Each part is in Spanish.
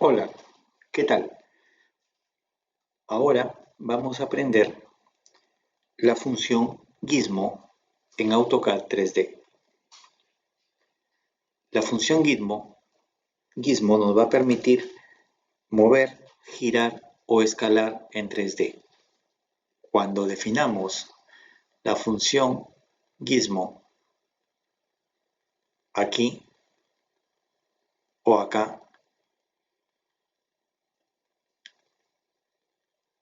Hola, ¿qué tal? Ahora vamos a aprender la función Gizmo en AutoCAD 3D. La función Gizmo nos va a permitir mover, girar o escalar en 3D. Cuando definamos la función Gizmo aquí o acá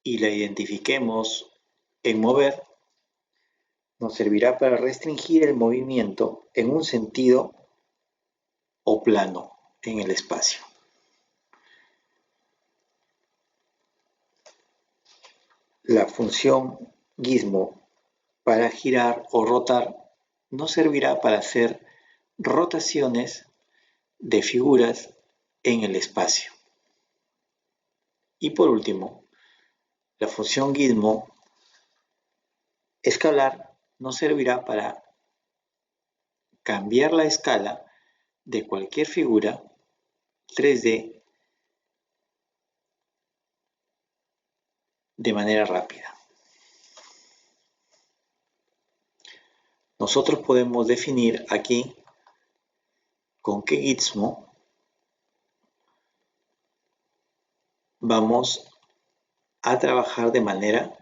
y la identifiquemos en mover, nos servirá para restringir el movimiento en un sentido o plano en el espacio. La función Gizmo para girar o rotar nos servirá para hacer rotaciones de figuras en el espacio. Y por último, la función Gizmo escalar nos servirá para cambiar la escala de cualquier figura 3D de manera rápida. Nosotros podemos definir aquí con qué Gizmo vamos a trabajar de manera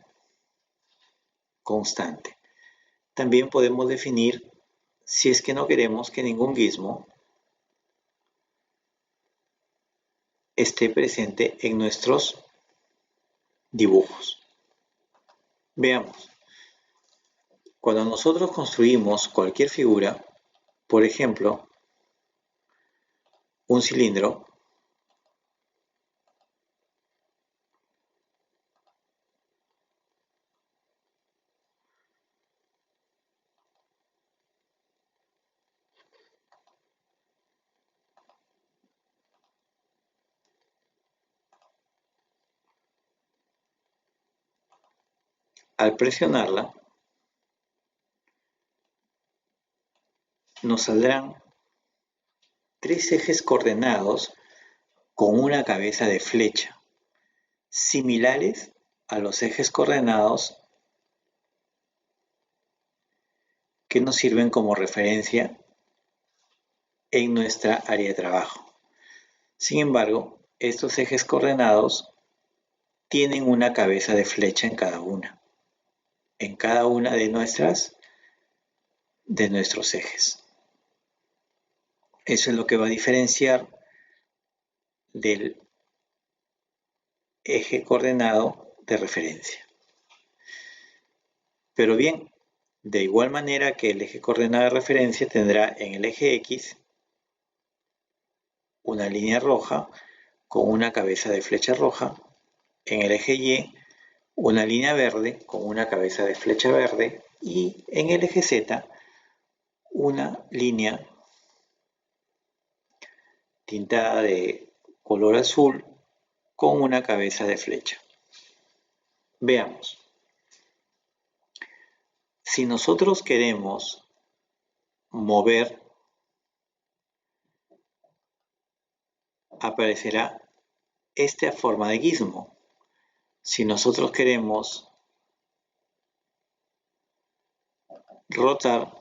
constante. También podemos definir si es que no queremos que ningún Gizmo esté presente en nuestros dibujos. Veamos. Cuando nosotros construimos cualquier figura, por ejemplo, un cilindro, al presionarla, nos saldrán tres ejes coordenados con una cabeza de flecha, similares a los ejes coordenados que nos sirven como referencia en nuestra área de trabajo. Sin embargo, estos ejes coordenados tienen una cabeza de flecha en cada una de nuestros ejes. Eso es lo que va a diferenciar del eje coordenado de referencia. Pero bien, de igual manera que el eje coordenado de referencia tendrá en el eje X una línea roja con una cabeza de flecha roja, en el eje Y una línea verde con una cabeza de flecha verde y en el eje Z una línea tintada de color azul con una cabeza de flecha. Veamos. Si nosotros queremos mover, aparecerá esta forma de gizmo. Si nosotros queremos rotar,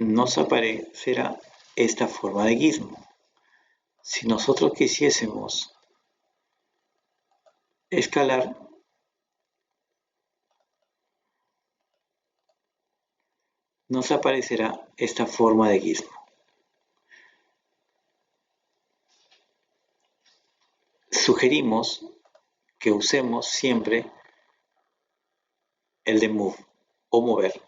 nos aparecerá esta forma de gizmo. Si nosotros quisiésemos escalar, nos aparecerá esta forma de gizmo. sugerimos que usemos siempre el de Move o mover.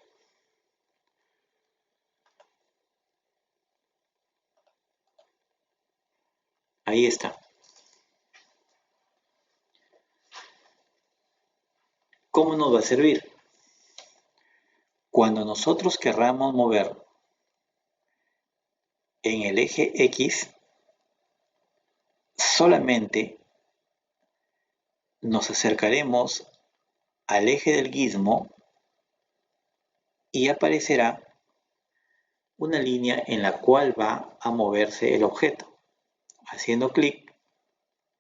Ahí está. ¿Cómo nos va a servir? Cuando nosotros querramos mover en el eje X, solamente nos acercaremos al eje del gizmo y aparecerá una línea en la cual va a moverse el objeto. Haciendo clic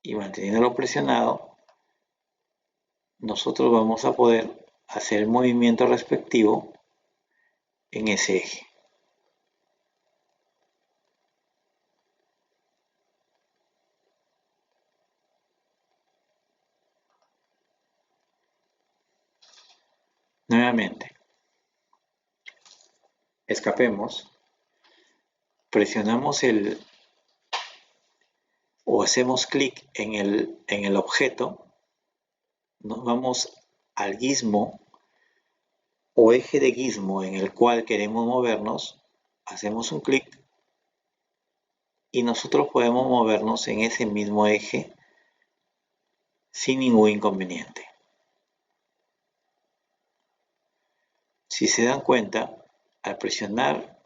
y manteniéndolo presionado, nosotros vamos a poder hacer el movimiento respectivo en ese eje. Nuevamente, escapemos, presionamos o hacemos clic en el objeto, nos vamos al gizmo o eje de gizmo en el cual queremos movernos, hacemos un clic y nosotros podemos movernos en ese mismo eje sin ningún inconveniente. Si se dan cuenta, al presionar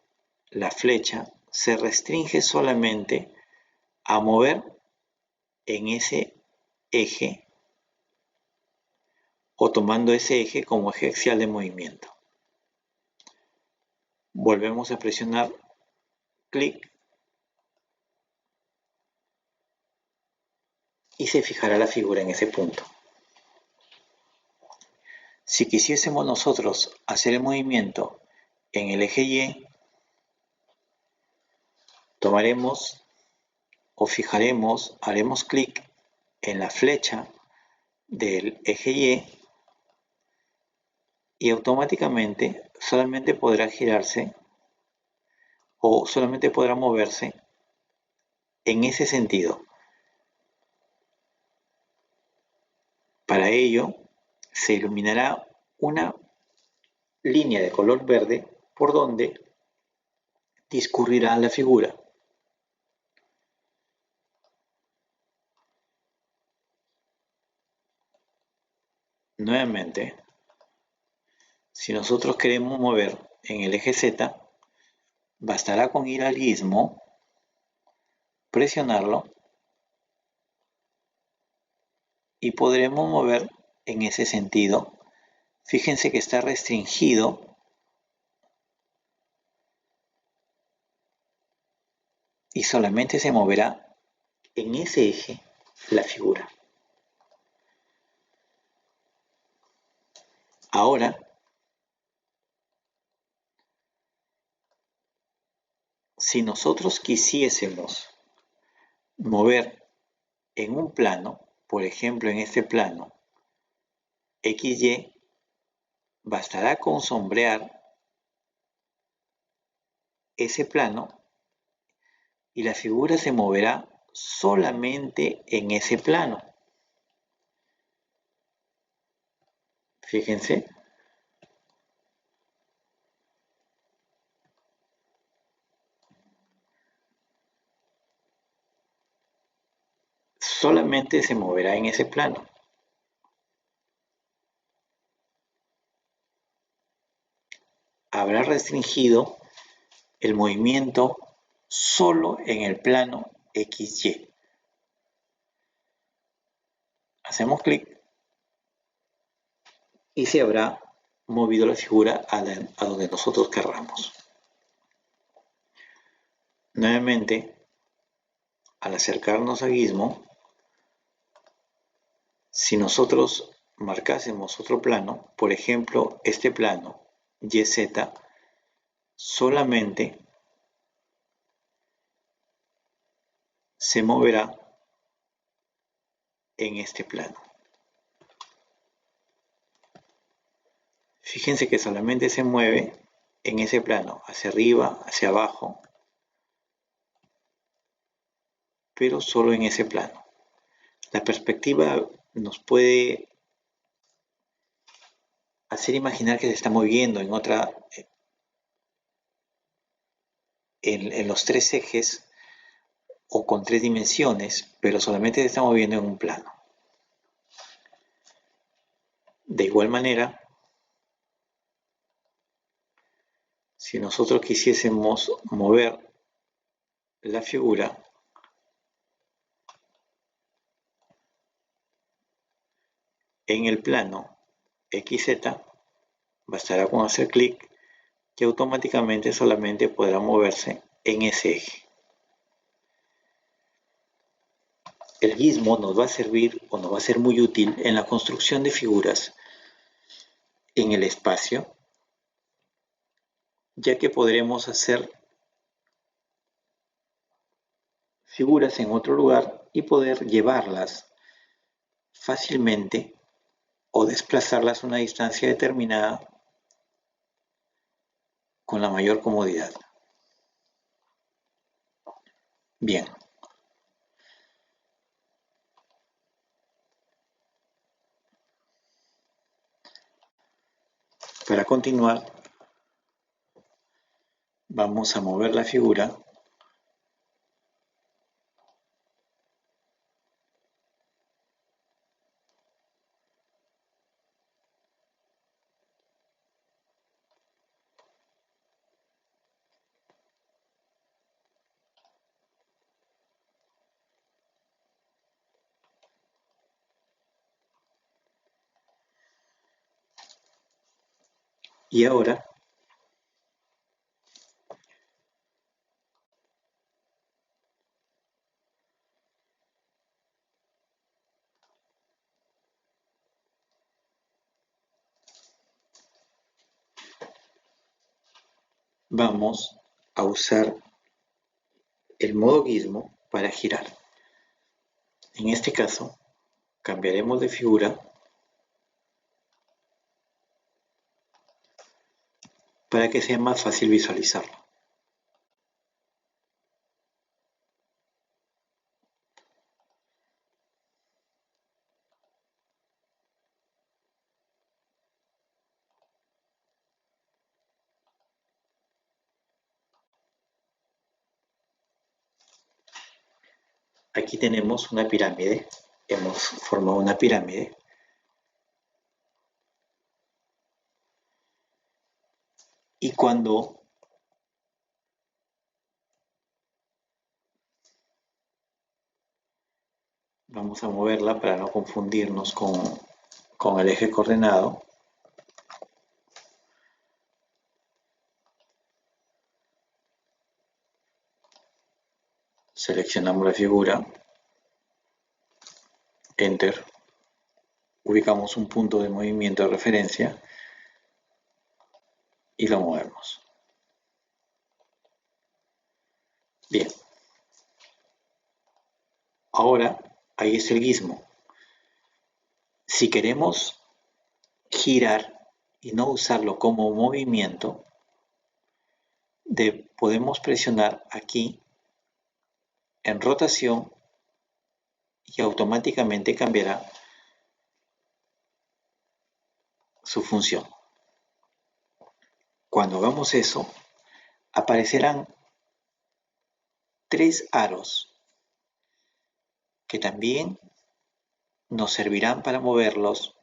la flecha se restringe solamente a mover en ese eje o tomando ese eje como eje axial de movimiento. Volvemos a presionar clic y se fijará la figura en ese punto. Si quisiésemos nosotros hacer el movimiento en el eje Y, tomaremos o fijaremos, haremos clic en la flecha del eje y automáticamente solamente podrá girarse o solamente podrá moverse en ese sentido. Para ello, se iluminará una línea de color verde por donde discurrirá la figura. Nuevamente, si nosotros queremos mover en el eje Z, bastará con ir al gizmo, presionarlo y podremos mover en ese sentido. Fíjense que está restringido y solamente se moverá en ese eje la figura. Ahora, si nosotros quisiésemos mover en un plano, por ejemplo en este plano XY, bastará con sombrear ese plano y la figura se moverá solamente en ese plano. Fíjense. Solamente se moverá en ese plano. Habrá restringido el movimiento solo en el plano XY. Hacemos clic y se habrá movido la figura a donde nosotros querramos. Nuevamente, al acercarnos a gizmo, si nosotros marcásemos otro plano, por ejemplo este plano YZ, solamente se moverá en este plano. Fíjense que solamente se mueve en ese plano, hacia arriba, hacia abajo, pero solo en ese plano. La perspectiva nos puede hacer imaginar que se está moviendo en los tres ejes o con tres dimensiones, pero solamente se está moviendo en un plano. De igual manera, si nosotros quisiésemos mover la figura en el plano XZ, bastará con hacer clic y automáticamente solamente podrá moverse en ese eje. El gizmo nos va a servir o nos va a ser muy útil en la construcción de figuras en el espacio, ya que podremos hacer figuras en otro lugar y poder llevarlas fácilmente o desplazarlas a una distancia determinada con la mayor comodidad. Bien. Para continuar, vamos a mover la figura y ahora vamos a usar el modo gizmo para girar. En este caso, cambiaremos de figura para que sea más fácil visualizarlo. Aquí tenemos una pirámide, hemos formado una pirámide y cuando vamos a moverla para no confundirnos con el eje coordenado, seleccionamos la figura, Enter, ubicamos un punto de movimiento de referencia y lo movemos. Bien. Ahora, ahí es el gizmo. Si queremos girar y no usarlo como movimiento, podemos presionar aquí en rotación y automáticamente cambiará su función. Cuando hagamos eso, aparecerán tres aros que también nos servirán para moverlos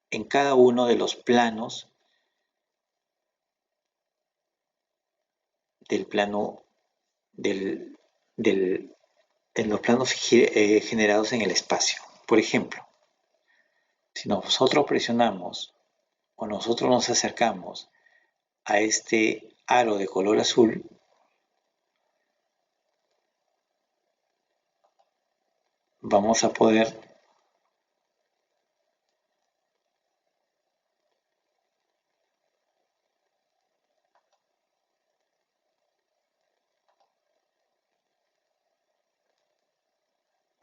en cada uno de los planos del plano en los planos generados en el espacio. Por ejemplo, si nosotros presionamos o nosotros nos acercamos a este aro de color azul, vamos a poder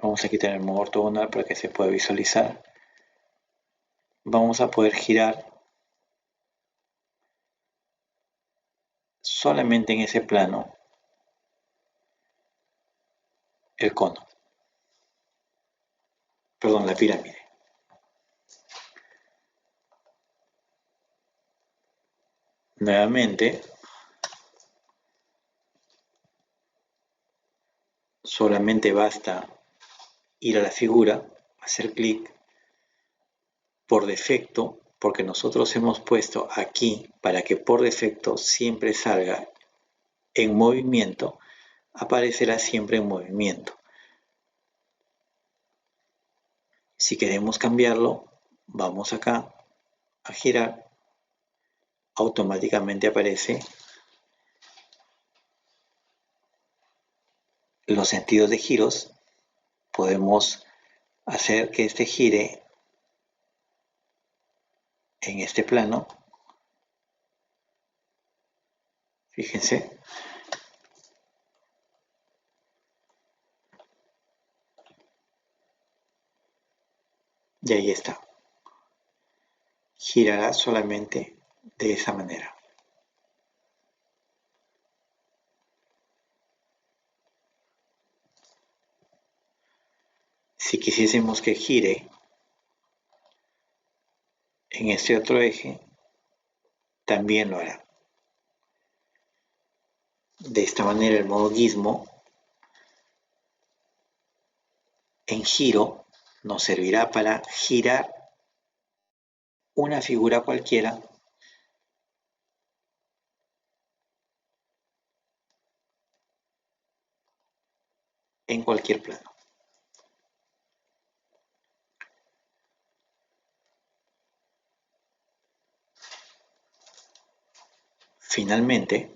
vamos a quitar el modo ortogonal para que se pueda visualizar. Vamos a poder girar solamente en ese plano el cono. perdón, la pirámide. Nuevamente, solamente basta ir a la figura, hacer clic por defecto, porque nosotros hemos puesto aquí para que por defecto siempre salga en movimiento, aparecerá siempre en movimiento. Si queremos cambiarlo, vamos acá a girar, automáticamente aparece los sentidos de giros. Podemos hacer que este gire en este plano. Fíjense. Y ahí está. Girará solamente de esa manera. Si quisiésemos que gire en este otro eje, también lo hará. De esta manera el modo gizmo en giro nos servirá para girar una figura cualquiera en cualquier plano. Finalmente,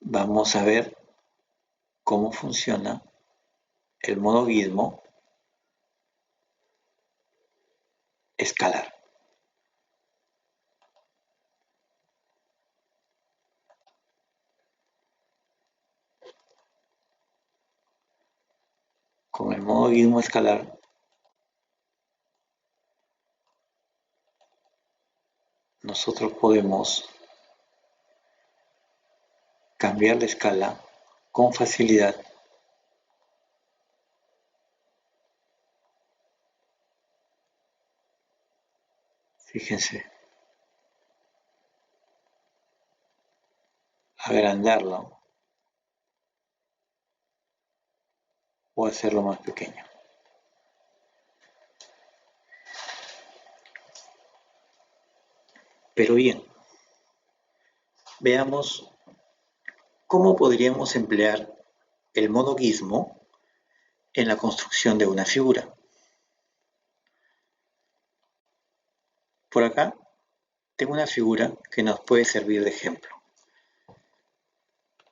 vamos a ver cómo funciona el modo gizmo escalar. Con el modo gizmo escalar nosotros podemos cambiar la escala con facilidad fíjense, agrandarlo o hacerlo más pequeño. Pero bien, veamos cómo podríamos emplear el modo gizmo en la construcción de una figura. Por acá tengo una figura que nos puede servir de ejemplo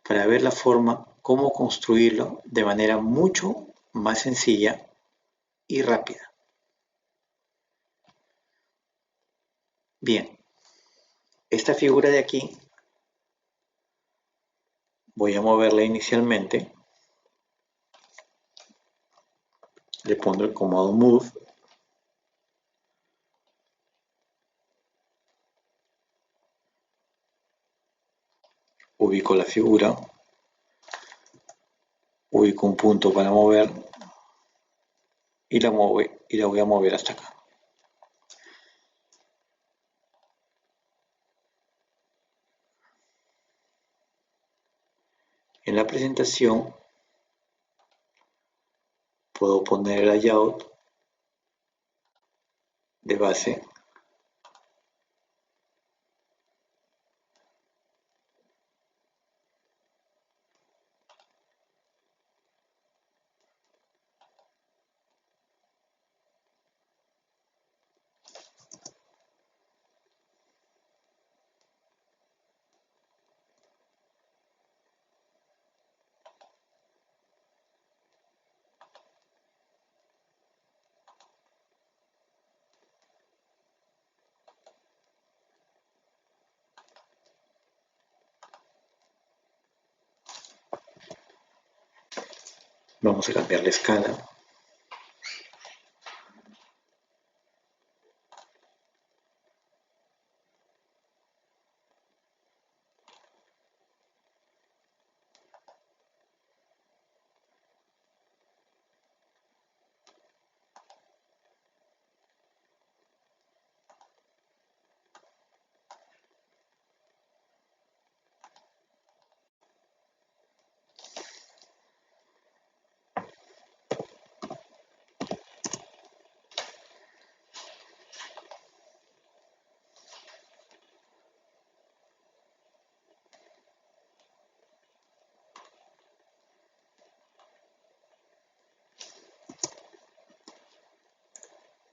para ver la forma, cómo construirlo de manera mucho más sencilla y rápida. Bien, esta figura de aquí voy a moverla inicialmente, le pongo el comando Move, ubico la figura, ubico un punto para mover y la voy a mover hasta acá. En la presentación puedo poner el layout de base vamos a cambiar la escala.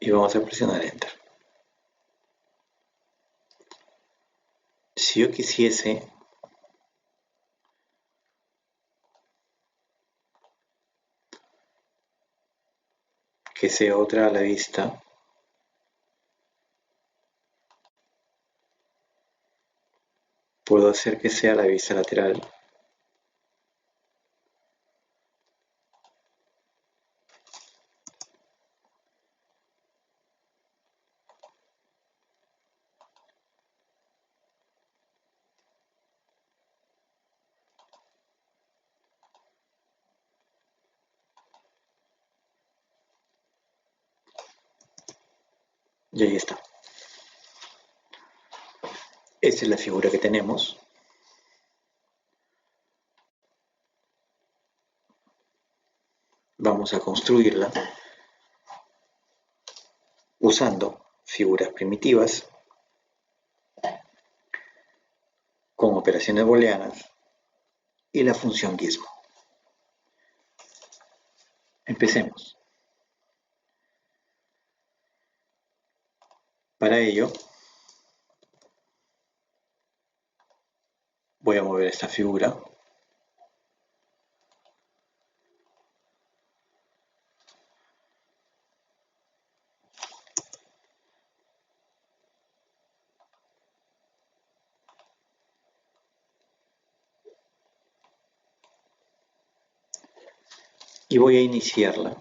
y vamos a presionar Enter. Si yo quisiese que sea otra a la vista, puedo hacer que sea la vista lateral. Y ahí está. Esta es la figura que tenemos. Vamos a construirla usando figuras primitivas con operaciones booleanas y la función Gizmo. Empecemos. Para ello, voy a mover esta figura. Y voy a iniciarla.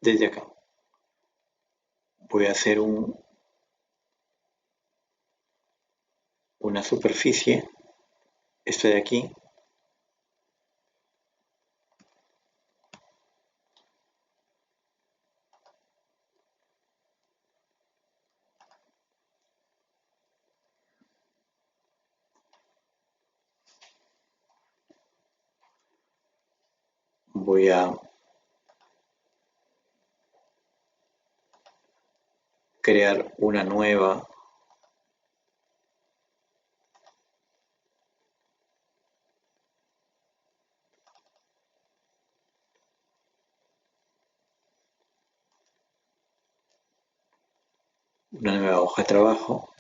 Desde acá. Voy a hacer una superficie. Esta de aquí. Voy a crear una nueva hoja de trabajo,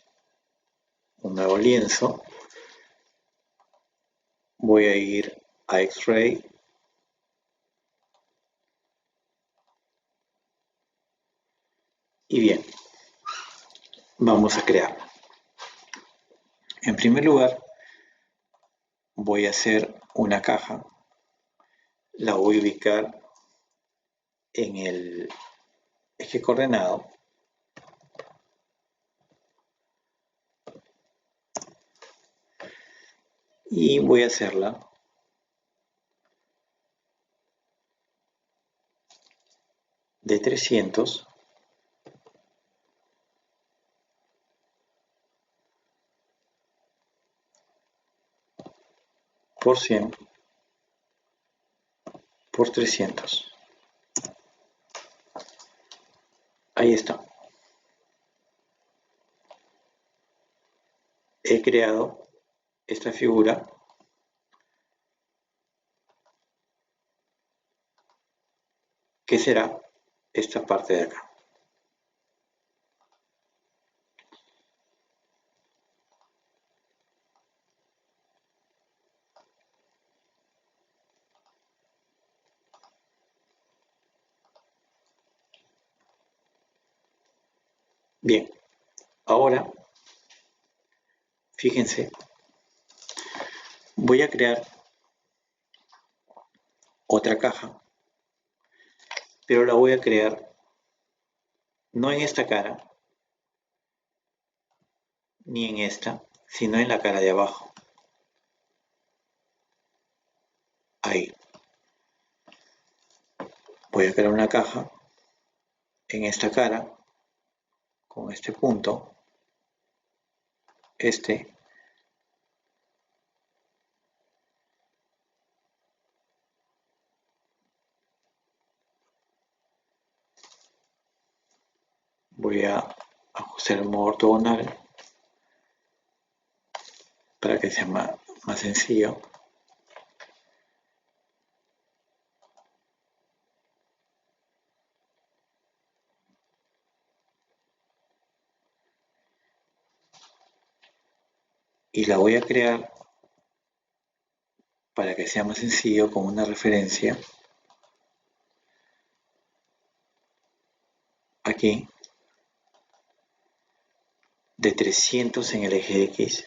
un nuevo lienzo. Voy a ir a X-Ray y bien, vamos a crear. En primer lugar, voy a hacer una caja. La voy a ubicar en el eje coordenado. Y voy a hacerla de 300 por 100 por 300. Ahí está. He creado esta figura que será esta parte de acá. Bien, ahora fíjense, voy a crear otra caja, pero la voy a crear no en esta cara ni en esta, sino en la cara de abajo. Ahí. Voy a crear una caja en esta cara con este punto, este, voy a ajustar el modo ortogonal que sea más sencillo. Y la voy a crear para que sea más sencillo con una referencia aquí de 300 en el eje X,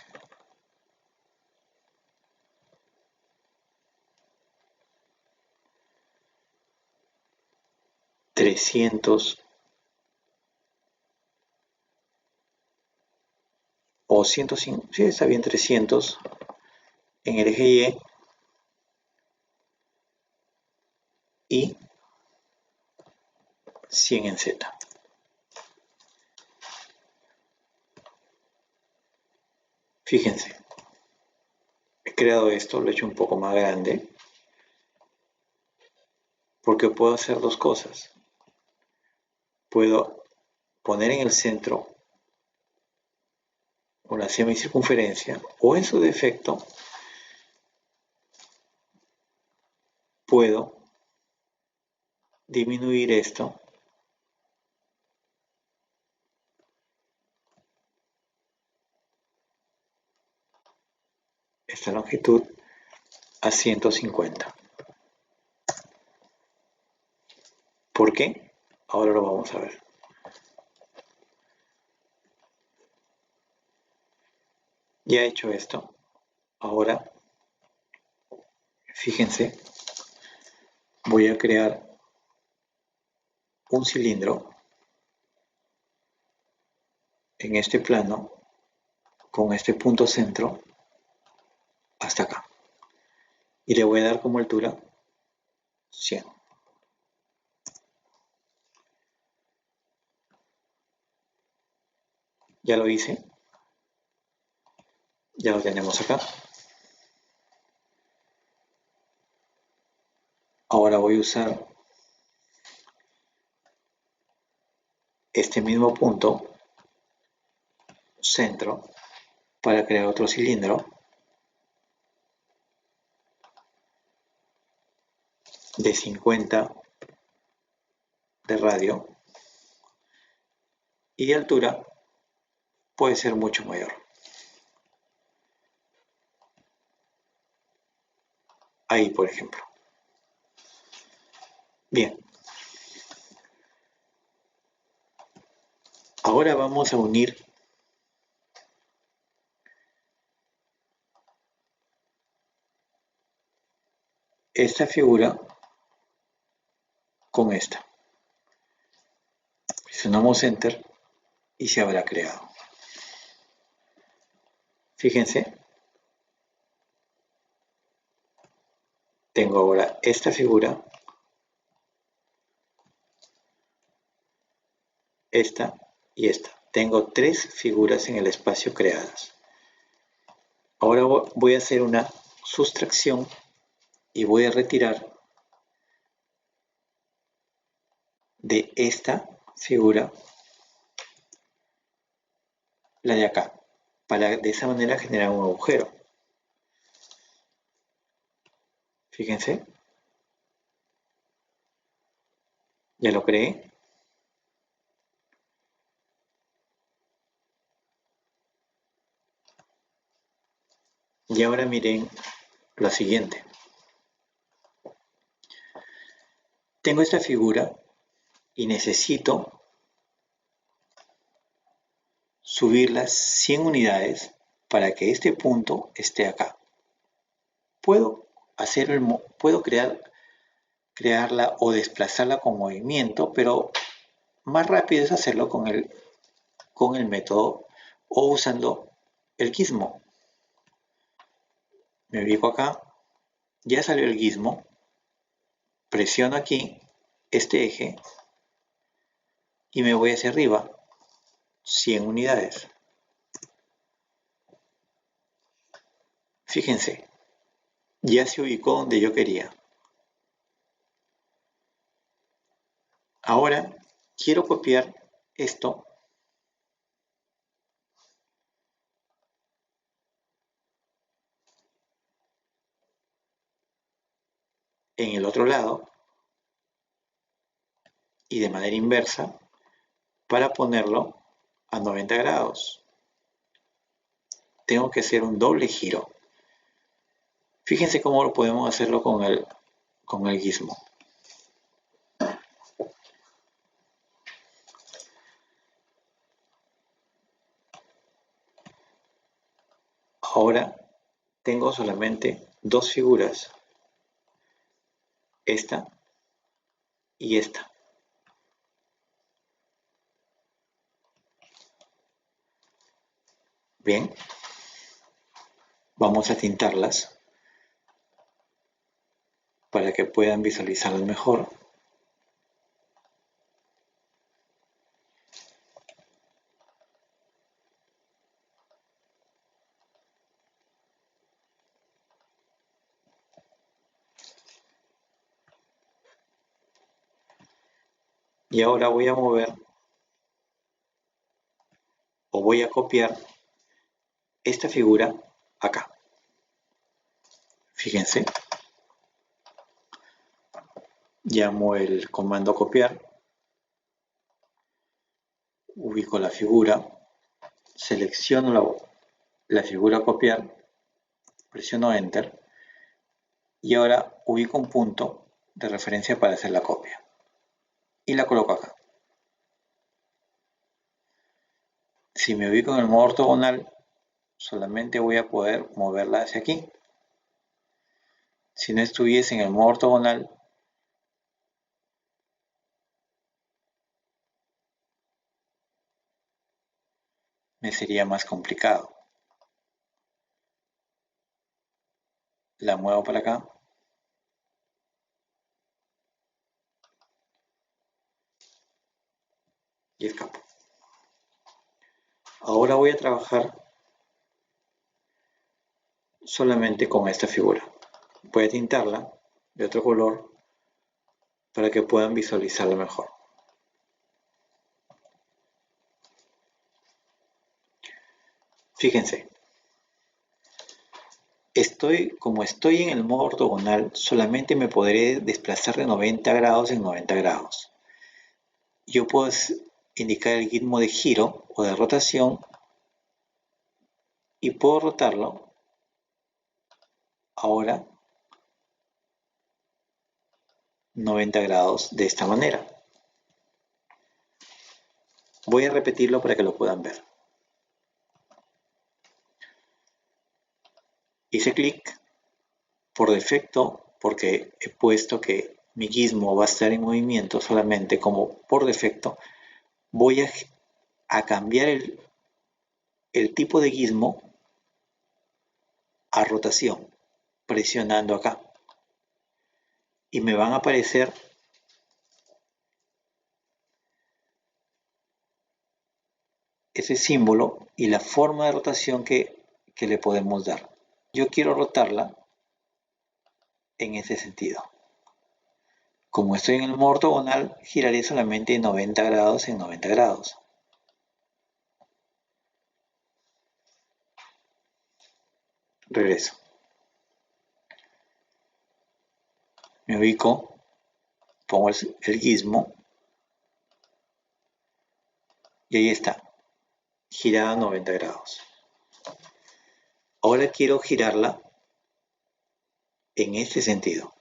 300 o 105, sí, está bien, 300 en el eje Y 100 en Z. Fíjense, he creado esto, lo he hecho un poco más grande, porque puedo hacer dos cosas. Puedo poner en el centro una semicircunferencia, o en su defecto, puedo disminuir esto esta longitud a 150. ¿Por qué? Ahora lo vamos a ver. Ya he hecho esto. Ahora, fíjense, voy a crear un cilindro en este plano con este punto centro hasta acá. Y le voy a dar como altura 100. Ya lo hice. Ya lo tenemos acá. Ahora voy a usar este mismo punto centro para crear otro cilindro de 50 de radio y de altura puede ser mucho mayor. Ahí, por ejemplo. Bien. Ahora vamos a unir esta figura con esta. Presionamos Enter y se habrá creado. Fíjense, tengo ahora esta figura, esta y esta. Tengo tres figuras en el espacio creadas. Ahora voy a hacer una sustracción y voy a retirar de esta figura la de acá, para de esa manera generar un agujero. Fíjense, ya lo creé. Y ahora miren lo siguiente. Tengo esta figura y necesito subirlas 100 unidades para que este punto esté acá. Puedo crearla o desplazarla con movimiento, pero más rápido es hacerlo con el método o usando el gizmo. Me ubico acá, ya salió el gizmo, presiono aquí este eje y me voy hacia arriba 100 unidades. Fíjense, ya se ubicó donde yo quería. Ahora quiero copiar esto en el otro lado y de manera inversa para ponerlo a 90 grados. Tengo que hacer un doble giro. Fíjense cómo lo podemos hacerlo con el gizmo. Ahora tengo solamente dos figuras, esta y esta. Bien, vamos a tintarlas para que puedan visualizarlo mejor. Y ahora voy a mover o voy a copiar esta figura acá. Fíjense, llamo el comando copiar, ubico la figura, selecciono la figura copiar, presiono enter y ahora ubico un punto de referencia para hacer la copia y la coloco acá. Si me ubico en el modo ortogonal, solamente voy a poder moverla hacia aquí. Si no estuviese en el modo ortogonal, me sería más complicado. La muevo para acá. Y escapo. Ahora voy a trabajar solamente con esta figura. Voy a tintarla de otro color para que puedan visualizarlo mejor. Fíjense, como estoy en el modo ortogonal, solamente me podré desplazar de 90 grados en 90 grados. Yo puedo indicar el gizmo de giro o de rotación y puedo rotarlo ahora 90 grados de esta manera. Voy a repetirlo para que lo puedan ver. Hice clic por defecto porque he puesto que mi gizmo va a estar en movimiento solamente como por defecto. Voy a cambiar el tipo de gizmo a rotación presionando acá y me van a aparecer ese símbolo y la forma de rotación que le podemos dar. Yo quiero rotarla en ese sentido. Como estoy en el modo ortogonal, giraré solamente 90 grados en 90 grados. Regreso. Me ubico, pongo el gizmo y ahí está, girada a 90 grados. Ahora quiero girarla en este sentido.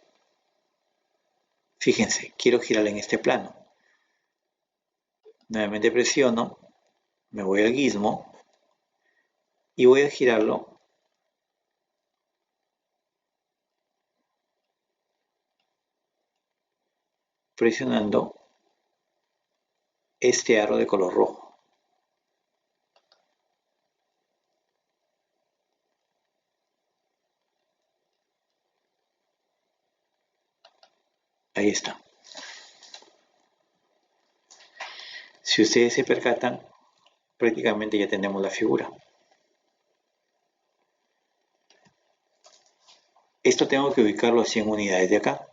Fíjense, quiero girarla en este plano. Nuevamente presiono, me voy al gizmo y voy a girarlo presionando este aro de color rojo. Ahí está. Si ustedes se percatan, prácticamente ya tenemos la figura. Esto tengo que ubicarlo a 100 unidades de acá.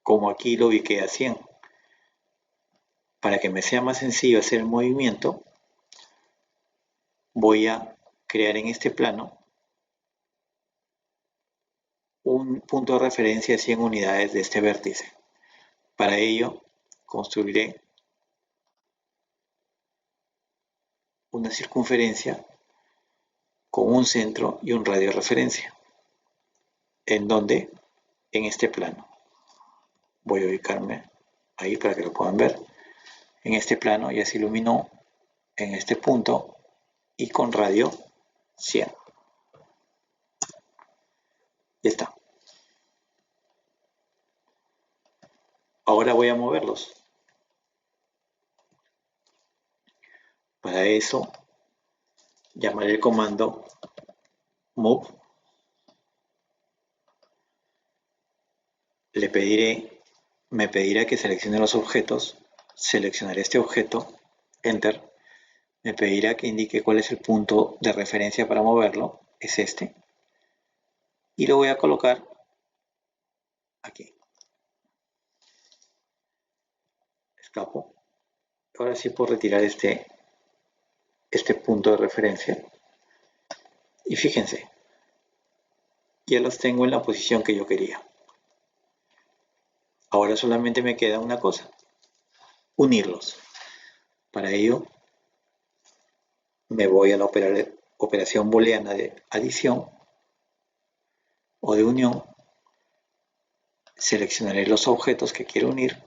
Como aquí lo ubiqué a 100. Para que me sea más sencillo hacer el movimiento, voy a crear en este plano un punto de referencia de 100 unidades de este vértice. Para ello, construiré una circunferencia con un centro y un radio de referencia. ¿En donde? En este plano. Voy a ubicarme ahí para que lo puedan ver. En este plano ya se iluminó en este punto y con radio 100. Ya está. Ahora voy a moverlos. Para eso, llamaré el comando move. Me pedirá que seleccione los objetos. Seleccionaré este objeto, enter. Me pedirá que indique cuál es el punto de referencia para moverlo, es este. Y lo voy a colocar aquí. Escapo. Ahora sí puedo retirar este punto de referencia. Y fíjense, ya los tengo en la posición que yo quería. Ahora solamente me queda una cosa, unirlos. Para ello, me voy a la operación booleana de adición o de unión. Seleccionaré los objetos que quiero unir,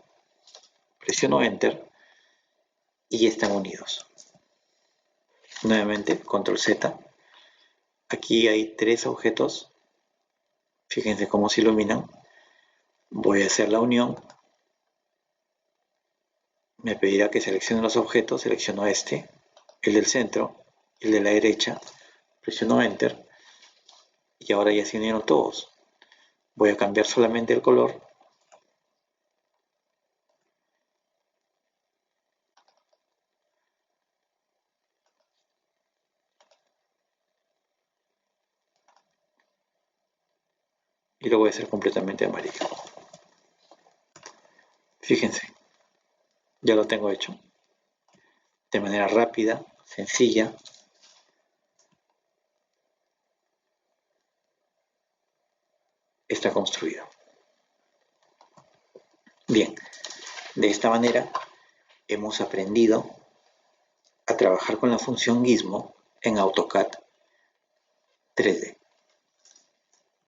presiono enter y ya están unidos. Nuevamente, control Z. Aquí hay 3 objetos. Fíjense cómo se iluminan. Voy a hacer la unión. Me pedirá que seleccione los objetos. Selecciono este, el del centro, el de la derecha. Presiono enter. Y ahora ya se unieron todos. Voy a cambiar solamente el color. Y lo voy a hacer completamente amarillo. Fíjense, ya lo tengo hecho. De manera rápida, sencilla. Está construido. Bien, de esta manera hemos aprendido a trabajar con la función Gizmo en AutoCAD 3D.